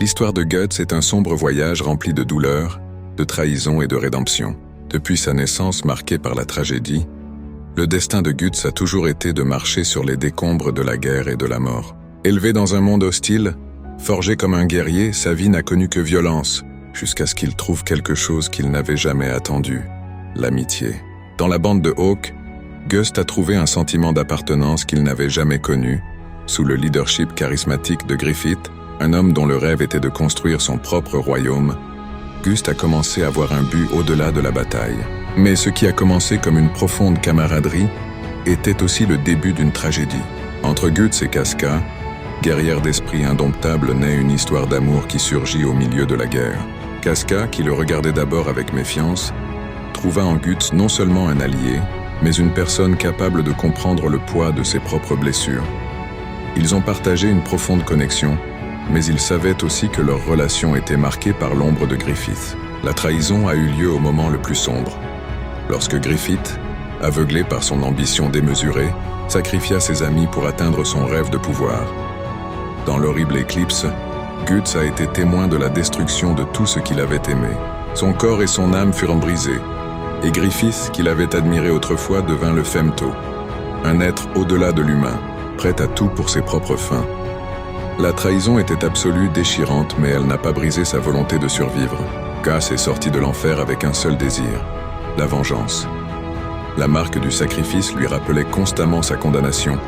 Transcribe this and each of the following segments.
L'histoire de Guts est un sombre voyage rempli de douleur, de trahison et de rédemption. Depuis sa naissance marquée par la tragédie, le destin de Guts a toujours été de marcher sur les décombres de la guerre et de la mort. Élevé dans un monde hostile, forgé comme un guerrier, sa vie n'a connu que violence, jusqu'à ce qu'il trouve quelque chose qu'il n'avait jamais attendu, l'amitié. Dans la bande de Hawk, Gust a trouvé un sentiment d'appartenance qu'il n'avait jamais connu, sous le leadership charismatique de Griffith, un homme dont le rêve était de construire son propre royaume. Gust a commencé à voir un but au-delà de la bataille. Mais ce qui a commencé comme une profonde camaraderie était aussi le début d'une tragédie. Entre Guts et Casca, guerrière d'esprit indomptable, naît une histoire d'amour qui surgit au milieu de la guerre. Casca, qui le regardait d'abord avec méfiance, trouva en Guts non seulement un allié, mais une personne capable de comprendre le poids de ses propres blessures. Ils ont partagé une profonde connexion, mais ils savaient aussi que leur relation était marquée par l'ombre de Griffith. La trahison a eu lieu au moment le plus sombre, lorsque Griffith, aveuglé par son ambition démesurée, sacrifia ses amis pour atteindre son rêve de pouvoir. Dans l'horrible éclipse, Guts a été témoin de la destruction de tout ce qu'il avait aimé. Son corps et son âme furent brisés, et Griffith, qu'il avait admiré autrefois, devint le Femto, un être au-delà de l'humain, prêt à tout pour ses propres fins. La trahison était absolue, déchirante, mais elle n'a pas brisé sa volonté de survivre. Cass est sorti de l'enfer avec un seul désir, la vengeance. La marque du sacrifice lui rappelait constamment sa condamnation,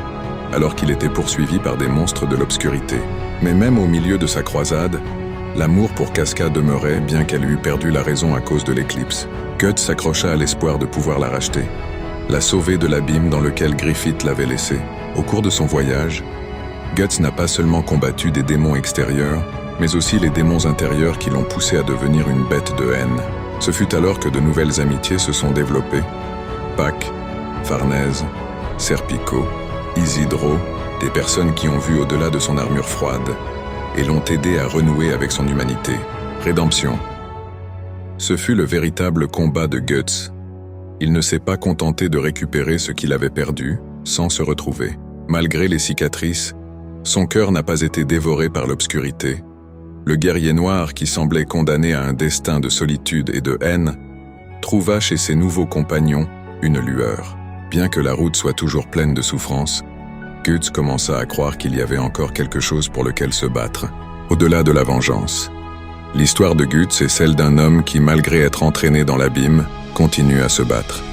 alors qu'il était poursuivi par des monstres de l'obscurité. Mais même au milieu de sa croisade, l'amour pour Casca demeurait, bien qu'elle eût perdu la raison à cause de l'éclipse. Guts s'accrocha à l'espoir de pouvoir la racheter, la sauver de l'abîme dans lequel Griffith l'avait laissée. Au cours de son voyage, Guts n'a pas seulement combattu des démons extérieurs, mais aussi les démons intérieurs qui l'ont poussé à devenir une bête de haine. Ce fut alors que de nouvelles amitiés se sont développées. Pac, Farnèse, Serpico, Isidro, des personnes qui ont vu au-delà de son armure froide et l'ont aidé à renouer avec son humanité. Rédemption. Ce fut le véritable combat de Guts. Il ne s'est pas contenté de récupérer ce qu'il avait perdu, sans se retrouver. Malgré les cicatrices, son cœur n'a pas été dévoré par l'obscurité. Le guerrier noir, qui semblait condamné à un destin de solitude et de haine, trouva chez ses nouveaux compagnons une lueur. Bien que la route soit toujours pleine de souffrances, Guts commença à croire qu'il y avait encore quelque chose pour lequel se battre, au-delà de la vengeance. L'histoire de Guts est celle d'un homme qui, malgré être entraîné dans l'abîme, continue à se battre.